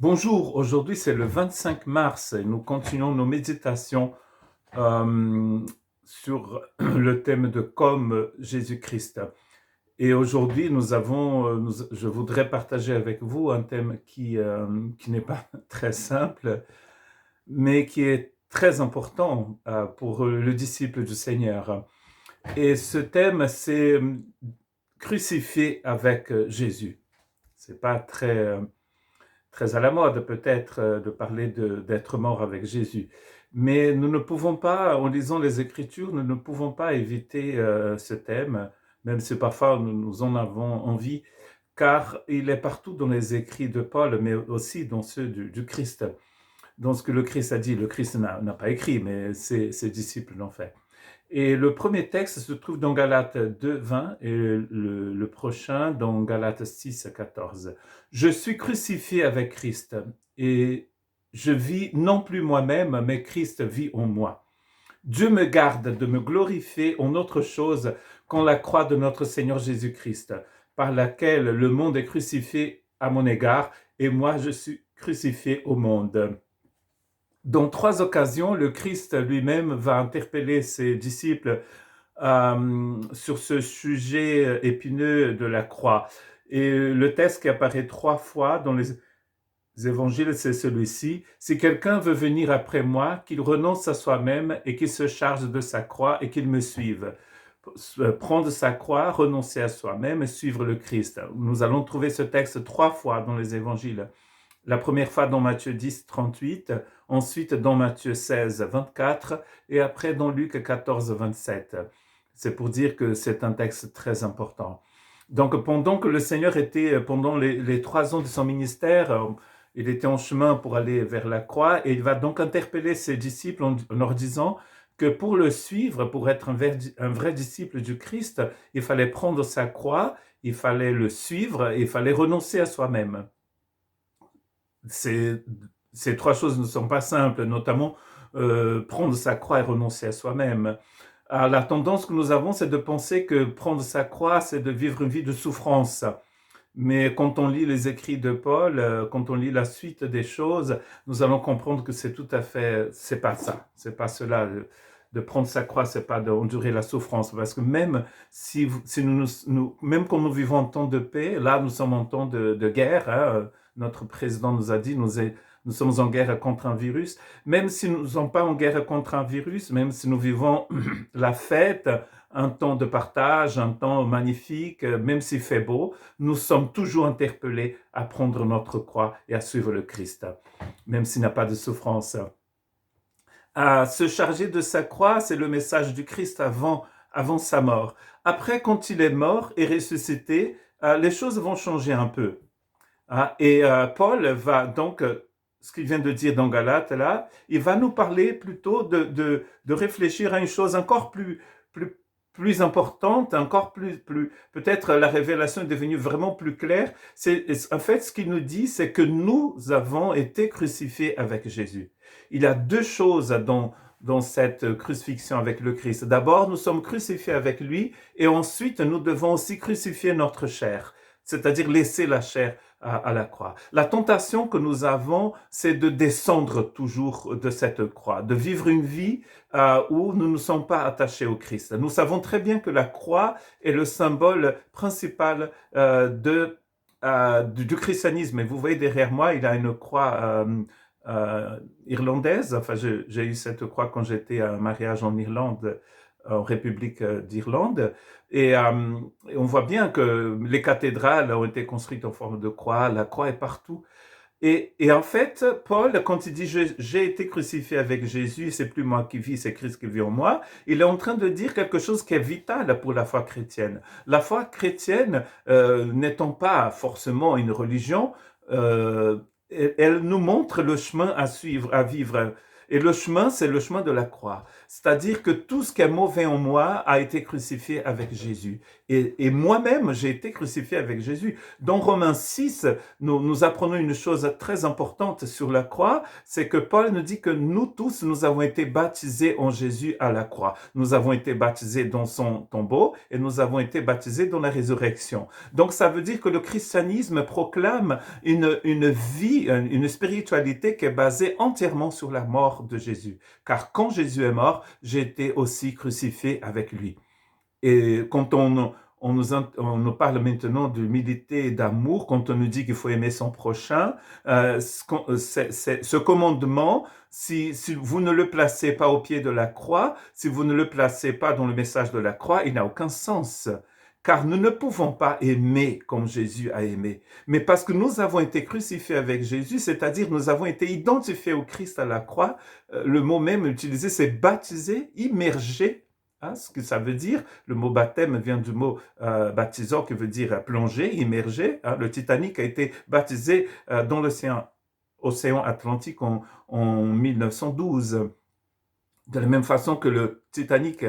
Bonjour, aujourd'hui c'est le 25 mars et nous continuons nos méditations euh, sur le thème de comme Jésus-Christ. Et aujourd'hui je voudrais partager avec vous un thème qui n'est pas très simple, mais qui est très important pour le disciple du Seigneur. Et ce thème c'est crucifié avec Jésus. C'est pas très à la mode peut-être de parler d'être mort avec Jésus. Mais nous ne pouvons pas, en lisant les Écritures, nous ne pouvons pas éviter ce thème, même si parfois nous en avons envie, car il est partout dans les écrits de Paul, mais aussi dans ceux du Christ. Dans ce que le Christ a dit, le Christ n'a pas écrit, mais ses disciples l'ont fait. Et le premier texte se trouve dans Galates 2, 20 et le prochain dans Galates 6, 14. Je suis crucifié avec Christ et je vis non plus moi-même, mais Christ vit en moi. Dieu me garde de me glorifier en autre chose qu'en la croix de notre Seigneur Jésus-Christ, par laquelle le monde est crucifié à mon égard et moi je suis crucifié au monde. Dans 3 occasions, le Christ lui-même va interpeller ses disciples sur ce sujet épineux de la croix. Et le texte qui apparaît 3 fois dans les évangiles, c'est celui-ci. Si quelqu'un veut venir après moi, qu'il renonce à soi-même et qu'il se charge de sa croix et qu'il me suive. Prendre sa croix, renoncer à soi-même et suivre le Christ. Nous allons trouver ce texte 3 fois dans les évangiles. La première fois dans Matthieu 10, 38, ensuite dans Matthieu 16, 24 et après dans Luc 14, 27. C'est pour dire que c'est un texte très important. Donc pendant que le Seigneur était, pendant les 3 ans de son ministère, il était en chemin pour aller vers la croix et il va donc interpeller ses disciples en leur disant que pour le suivre, pour être un vrai disciple du Christ, il fallait prendre sa croix, il fallait le suivre et il fallait renoncer à soi-même. Ces 3 choses ne sont pas simples, notamment prendre sa croix et renoncer à soi-même. La tendance que nous avons, c'est de penser que prendre sa croix, c'est de vivre une vie de souffrance. Mais quand on lit les écrits de Paul, quand on lit la suite des choses, nous allons comprendre que c'est pas ça, c'est pas cela. De prendre sa croix, c'est pas d'endurer la souffrance, parce que même si même quand nous vivons en temps de paix, là nous sommes en temps de guerre. Hein, notre président nous a dit, nous sommes en guerre contre un virus. Même si nous ne sommes pas en guerre contre un virus, même si nous vivons la fête, un temps de partage, un temps magnifique, même s'il fait beau, nous sommes toujours interpellés à prendre notre croix et à suivre le Christ, même s'il n'y a pas de souffrance. À se charger de sa croix, c'est le message du Christ avant sa mort. Après, quand il est mort et ressuscité, les choses vont changer un peu. Et Paul va donc, ce qu'il vient de dire dans Galates, là, il va nous parler plutôt de réfléchir à une chose encore plus importante, encore plus, peut-être la révélation est devenue vraiment plus claire. En fait, ce qu'il nous dit, c'est que nous avons été crucifiés avec Jésus. Il y a 2 choses dans cette crucifixion avec le Christ. D'abord, nous sommes crucifiés avec lui et ensuite, nous devons aussi crucifier notre chair, c'est-à-dire laisser la chair à la croix. La tentation que nous avons, c'est de descendre toujours de cette croix, de vivre une vie où nous ne sommes pas attachés au Christ. Nous savons très bien que la croix est le symbole principal du christianisme. Et vous voyez derrière moi, il y a une croix irlandaise. Enfin, j'ai eu cette croix quand j'étais à un mariage en Irlande, en République d'Irlande. Et on voit bien que les cathédrales ont été construites en forme de croix. La croix est partout. Et en fait, Paul, quand il dit j'ai été crucifié avec Jésus, c'est plus moi qui vis, c'est Christ qui vit en moi, il est en train de dire quelque chose qui est vital pour la foi chrétienne. La foi chrétienne, n'étant pas forcément une religion, elle nous montre le chemin à suivre, à vivre. Et le chemin, c'est le chemin de la croix. C'est-à-dire que tout ce qui est mauvais en moi a été crucifié avec Jésus. Et moi-même, j'ai été crucifié avec Jésus. Dans Romains 6, nous apprenons une chose très importante sur la croix, c'est que Paul nous dit que nous tous, nous avons été baptisés en Jésus à la croix. Nous avons été baptisés dans son tombeau et nous avons été baptisés dans la résurrection. Donc ça veut dire que le christianisme proclame une vie, une spiritualité qui est basée entièrement sur la mort de Jésus. Car quand Jésus est mort, j'ai été aussi crucifié avec lui. Et quand on nous parle maintenant d'humilité et d'amour, quand on nous dit qu'il faut aimer son prochain, ce commandement, si vous ne le placez pas au pied de la croix, si vous ne le placez pas dans le message de la croix, il n'a aucun sens. Car nous ne pouvons pas aimer comme Jésus a aimé. Mais parce que nous avons été crucifiés avec Jésus, c'est-à-dire nous avons été identifiés au Christ à la croix, le mot même utilisé, c'est baptisé, immergé. Hein, ce que ça veut dire, le mot baptême vient du mot baptizo qui veut dire plonger, immerger. Hein. Le Titanic a été baptisé dans l'océan Atlantique en 1912. De la même façon que le Titanic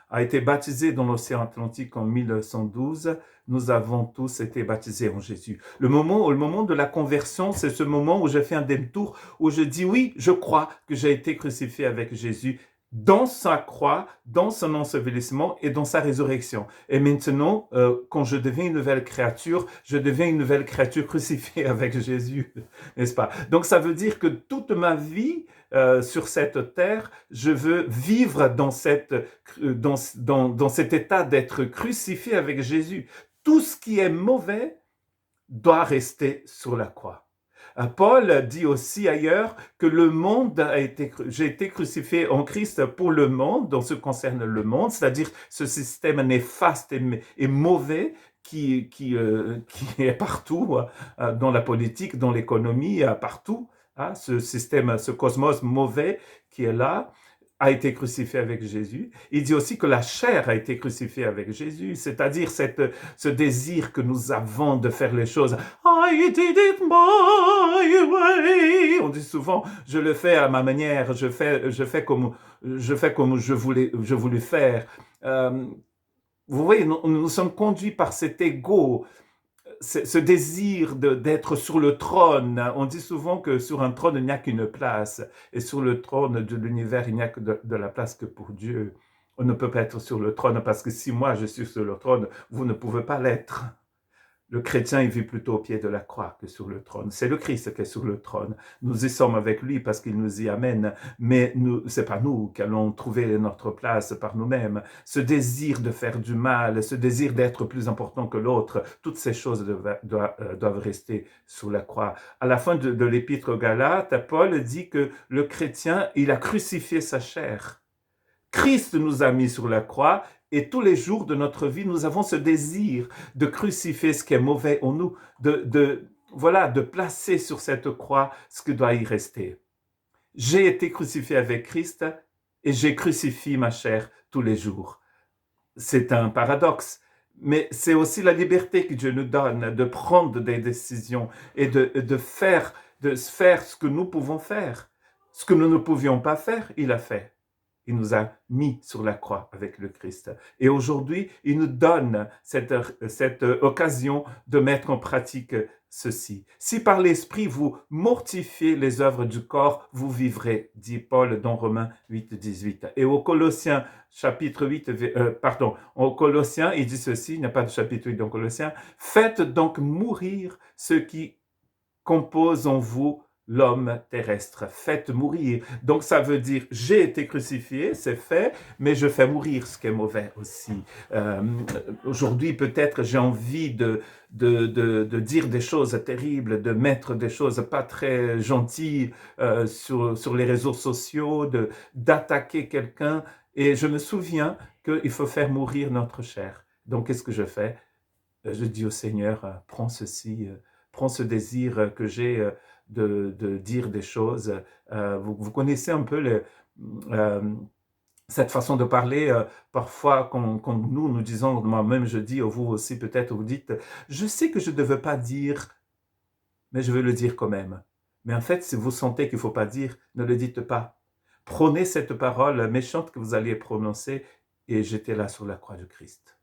a été baptisé dans l'océan Atlantique en 1912, nous avons tous été baptisés en Jésus. Le moment de la conversion, c'est ce moment où je fais un demi-tour, où je dis oui, je crois que j'ai été crucifié avec Jésus dans sa croix, dans son ensevelissement et dans sa résurrection. Et maintenant, quand je deviens une nouvelle créature, je deviens une nouvelle créature crucifiée avec Jésus, n'est-ce pas? Donc ça veut dire que toute ma vie sur cette terre, je veux vivre dans cet état d'être crucifié avec Jésus. Tout ce qui est mauvais doit rester sur la croix. Paul dit aussi ailleurs que j'ai été crucifié en Christ pour le monde, dans ce qui concerne le monde, c'est-à-dire ce système néfaste et mauvais qui est partout, dans la politique, dans l'économie, partout. Ce système, ce cosmos mauvais qui est là, a été crucifié avec Jésus. Il dit aussi que la chair a été crucifiée avec Jésus, c'est-à-dire ce désir que nous avons de faire les choses. I did it my way. On dit souvent, je le fais à ma manière, je fais comme je voulais faire. Vous voyez, nous sommes conduits par cet ego, ce désir d'être sur le trône. On dit souvent que sur un trône, il n'y a qu'une place. Et sur le trône de l'univers, il n'y a que de la place que pour Dieu. On ne peut pas être sur le trône parce que si moi je suis sur le trône, vous ne pouvez pas l'être. Le chrétien, il vit plutôt au pied de la croix que sur le trône. C'est le Christ qui est sur le trône. Nous y sommes avec lui parce qu'il nous y amène. Mais c'est pas nous qui allons trouver notre place par nous-mêmes. Ce désir de faire du mal, ce désir d'être plus important que l'autre, toutes ces choses doivent rester sur la croix. À la fin de l'épître aux Galates, Paul dit que le chrétien, il a crucifié sa chair. Christ nous a mis sur la croix et tous les jours de notre vie, nous avons ce désir de crucifier ce qui est mauvais en nous, de placer sur cette croix ce qui doit y rester. J'ai été crucifié avec Christ et j'ai crucifié ma chair tous les jours. C'est un paradoxe, mais c'est aussi la liberté que Dieu nous donne de prendre des décisions et de faire ce que nous pouvons faire. Ce que nous ne pouvions pas faire, il a fait. Il nous a mis sur la croix avec le Christ. Et aujourd'hui, il nous donne cette occasion de mettre en pratique ceci. Si par l'Esprit vous mortifiez les œuvres du corps, vous vivrez, dit Paul dans Romains 8, 18. Et aux Colossiens, chapitre 8, aux Colossiens, il dit ceci, il n'y a pas de chapitre 8 dans Colossiens, faites donc mourir ceux qui composent en vous l'homme terrestre, faites mourir. Donc ça veut dire, j'ai été crucifié, c'est fait, mais je fais mourir ce qui est mauvais aussi. Aujourd'hui, peut-être, j'ai envie de dire des choses terribles, de mettre des choses pas très gentilles sur les réseaux sociaux, d'attaquer quelqu'un. Et je me souviens qu'il faut faire mourir notre chair. Donc, qu'est-ce que je fais? Je dis au Seigneur, prends ceci, prends ce désir que j'ai de dire des choses. Vous connaissez un peu cette façon de parler, parfois quand nous disons, moi-même je dis, vous aussi peut-être vous dites, je sais que je ne devais pas dire, mais je veux le dire quand même. Mais en fait, si vous sentez qu'il ne faut pas dire, ne le dites pas. Prenez cette parole méchante que vous alliez prononcer et jetez-la sur la croix de Christ.